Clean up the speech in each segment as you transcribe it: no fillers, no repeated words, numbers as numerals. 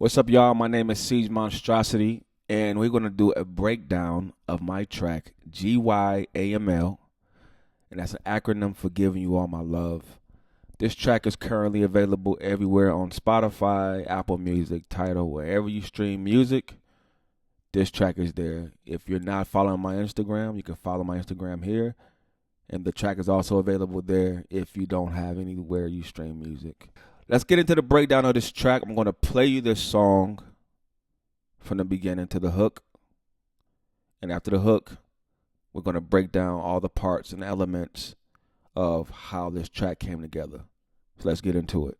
What's up, y'all? My name is Seige Monstracity, and we're going to do a breakdown of my track, GYAML, and that's an acronym for Giving You All My Love. This track is currently available everywhere on Spotify, Apple Music, Tidal, wherever you stream music. This track is there. If you're not following my Instagram, you can follow my Instagram here. And the track is also available there if you don't have anywhere you stream music. Let's get into the breakdown of this track. I'm going to play you this song from the beginning to the hook. And after the hook, we're going to break down all the parts and elements of how this track came together. So let's get into it.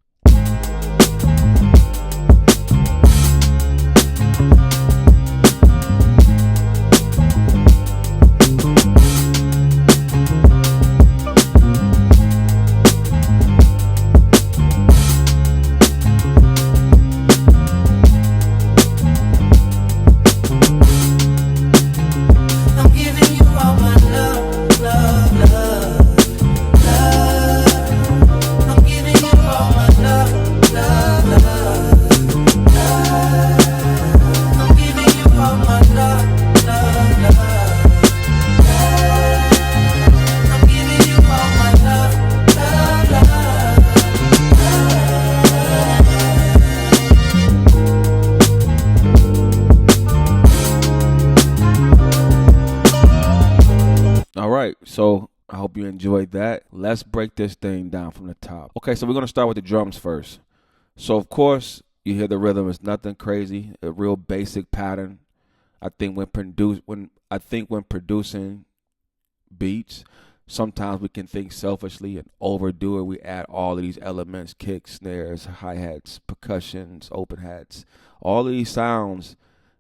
So I hope you enjoyed that. Let's break this thing down from the top. Okay, so we're going to start with the drums first. So, of course, you hear the rhythm. It's nothing crazy, a real basic pattern. I think when producing beats, sometimes we can think selfishly and overdo it. We add all of these elements, kicks, snares, hi-hats, percussions, open hats, all of these sounds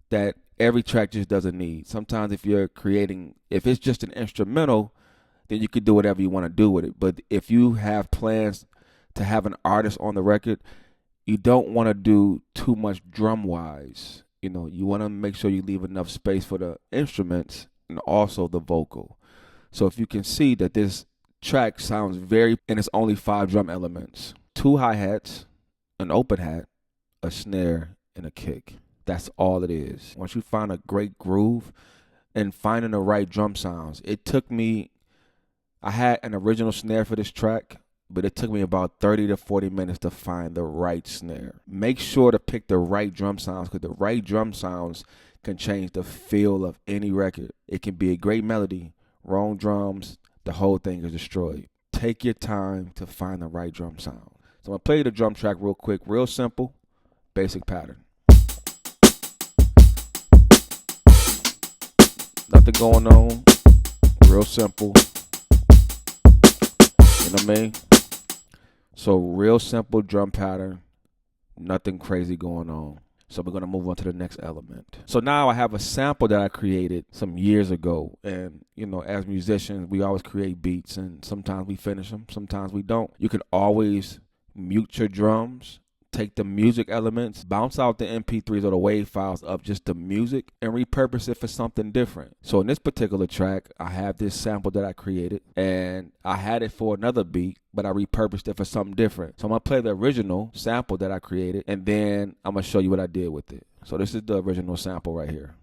that every track just doesn't need. Sometimes if it's just an instrumental, then you could do whatever you want to do with it. But if you have plans to have an artist on the record, you don't want to do too much drum-wise. You know, you want to make sure you leave enough space for the instruments and also the vocal. So if you can see that this track sounds and it's only 5 drum elements. 2 hi-hats, an open hat, a snare, and a kick. That's all it is. Once you find a great groove and finding the right drum sounds, I had an original snare for this track, but it took me about 30 to 40 minutes to find the right snare. Make sure to pick the right drum sounds, because the right drum sounds can change the feel of any record. It can be a great melody, wrong drums, the whole thing is destroyed. Take your time to find the right drum sound. So I'm going to play the drum track real quick, real simple, basic pattern. Nothing going on, real simple, you know what I mean? So real simple drum pattern, nothing crazy going on. So we're going to move on to the next element. So now I have a sample that I created some years ago. And, you know, as musicians, we always create beats, and sometimes we finish them, sometimes we don't. You can always mute your drums, take the music elements, bounce out the MP3s or the WAV files of just the music, and repurpose it for something different. So in this particular track, I have this sample that I created, and I had it for another beat, but I repurposed it for something different. So I'm going to play the original sample that I created, and then I'm going to show you what I did with it. So this is the original sample right here.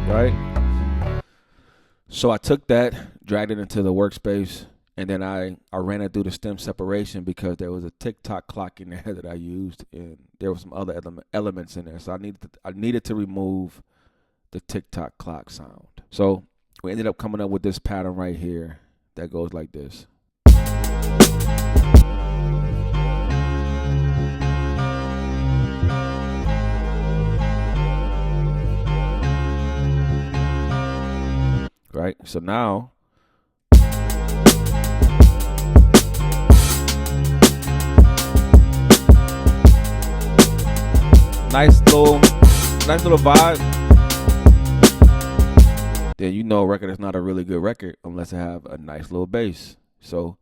Right? So I took that, dragged it into the workspace, and then I ran it through the stem separation because there was a tick-tock clock in there that I used, and there were some other elements in there. So I needed to remove the tick-tock clock sound. So we ended up coming up with this pattern right here that goes like this. Right, so now nice little vibe. Then you know a record is not a really good record unless it have a nice little bass. So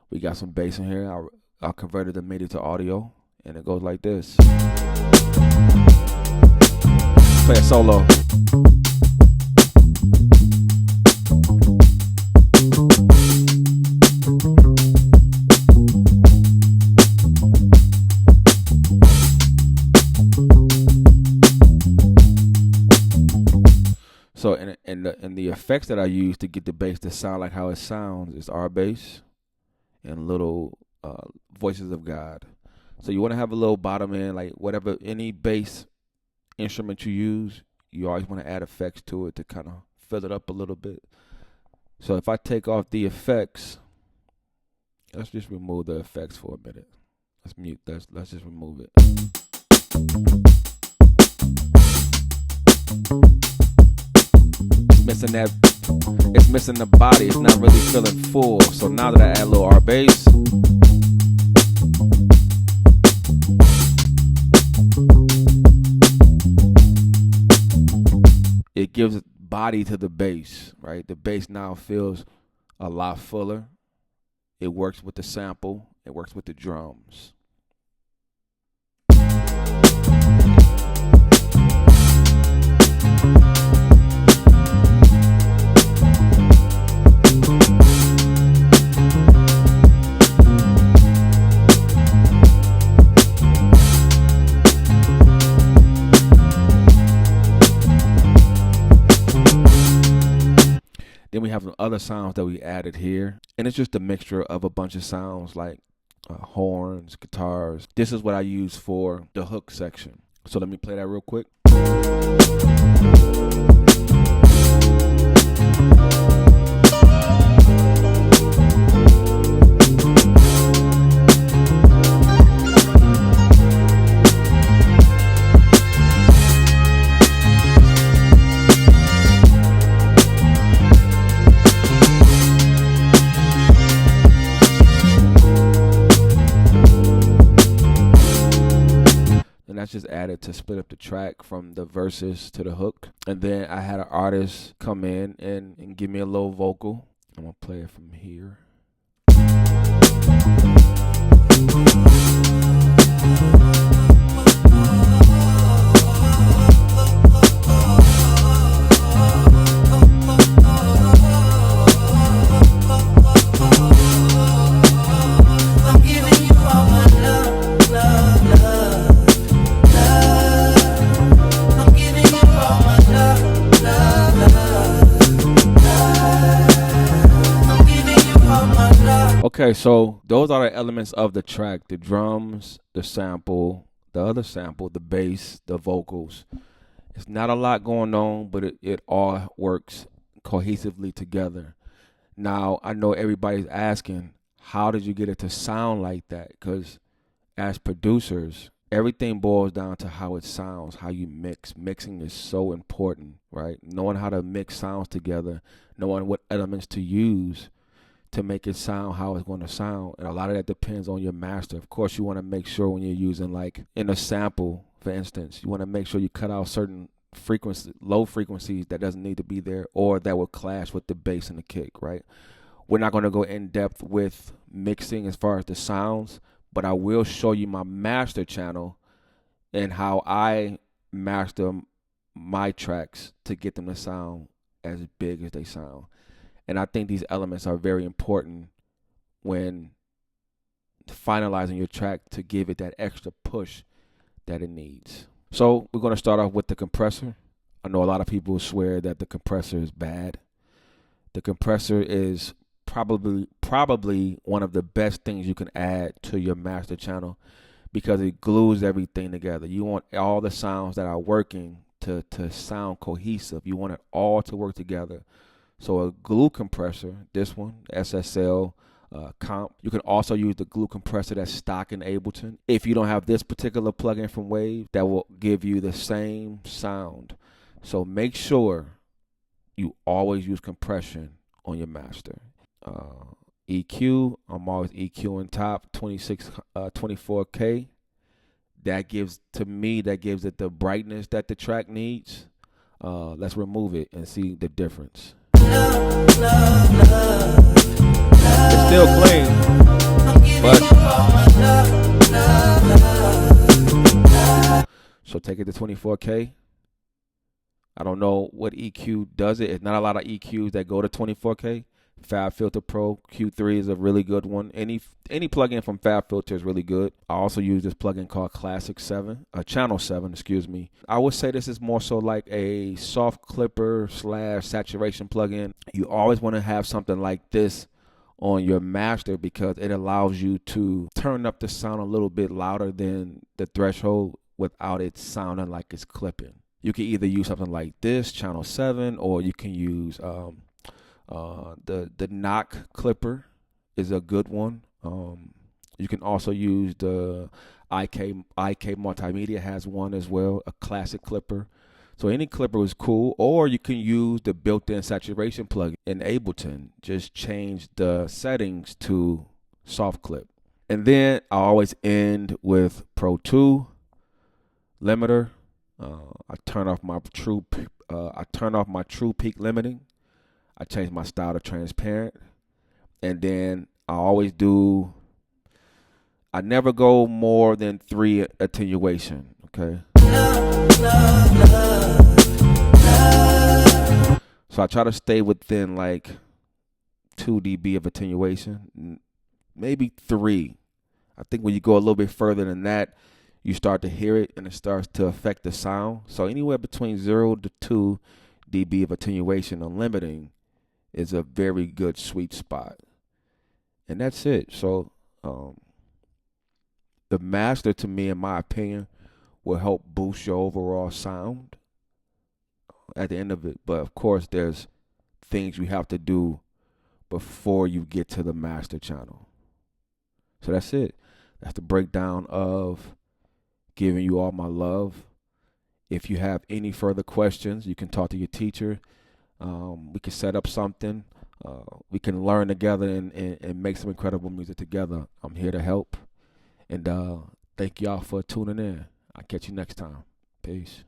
we got some bass in here. I converted the MIDI to audio, and it goes like this. Play a solo. So and the effects that I use to get the bass to sound like how it sounds is our bass and little voices of God. So you want to have a little bottom end, like whatever, any bass instrument you use, you always want to add effects to it to kind of fill it up a little bit. So if I take off the effects, let's just remove the effects for a minute. Let's mute that. Let's just remove it. It's missing that. It's missing the body. It's not really feeling full. So now that I add a little R bass, it gives body to the bass, right? The bass now feels a lot fuller. It works with the sample. It works with the drums. Then we have other sounds that we added here. And it's just a mixture of a bunch of sounds like horns, guitars. This is what I use for the hook section. So let me play that real quick. That's just added to split up the track from the verses to the hook. And then I had an artist come in and give me a little vocal. I'm going to play it from here. Okay, so those are the elements of the track: the drums, the sample, the other sample, the bass, the vocals. It's not a lot going on, but it all works cohesively together. Now, I know everybody's asking, how did you get it to sound like that? Because as producers, everything boils down to how it sounds, how you mix. Mixing is so important, right? Knowing how to mix sounds together, knowing what elements to use to make it sound how it's going to sound. And a lot of that depends on your master. Of course, you want to make sure when you're using, like in a sample, for instance, you want to make sure you cut out certain low frequencies that doesn't need to be there, or that will clash with the bass and the kick, right? We're not going to go in depth with mixing as far as the sounds, but I will show you my master channel and how I master my tracks to get them to sound as big as they sound. And I think these elements are very important when finalizing your track to give it that extra push that it needs. So we're going to start off with the compressor. I know a lot of people swear that the compressor is bad. The compressor is probably one of the best things you can add to your master channel because it glues everything together. You want all the sounds that are working to sound cohesive. You want it all to work together. So a glue compressor, this one, SSL comp. You can also use the glue compressor that's stock in Ableton. If you don't have this particular plugin from Wave, that will give you the same sound. So make sure you always use compression on your master. EQ, I'm always EQing top 24K. That gives it the brightness that the track needs. Let's remove it and see the difference. It's still clean, but so take it to 24K. I don't know what EQ does it. It's not a lot of EQs that go to 24K. Fab Filter Pro Q3 is a really good one. Any plugin from Fab Filter is really good. I also use this plugin called Classic 7, Channel 7, excuse me. I would say this is more so like a soft clipper / saturation plugin. You always want to have something like this on your master because it allows you to turn up the sound a little bit louder than the threshold without it sounding like it's clipping. You can either use something like this, Channel 7, or you can use the knock clipper is a good one. You can also use the IK Multimedia has one as well, a classic clipper. So any clipper is cool, or you can use the built-in saturation plugin in Ableton. Just change the settings to soft clip. And then I always end with Pro 2 limiter. I turn off my true peak limiting. I change my style to transparent, and then I never go more than 3 attenuation. Okay. So I try to stay within like 2 dB of attenuation, maybe 3. I think when you go a little bit further than that, you start to hear it and it starts to affect the sound. So anywhere between 0 to 2 dB of attenuation on limiting is a very good sweet spot. And that's it. So the master, to me, in my opinion, will help boost your overall sound at the end of it. But of course, there's things you have to do before you get to the master channel. So that's it. That's the breakdown of giving you all my love. If you have any further questions, you can talk to your teacher. We can set up something. We can learn together and make some incredible music together. I'm here to help. And thank y'all for tuning in. I'll catch you next time. Peace.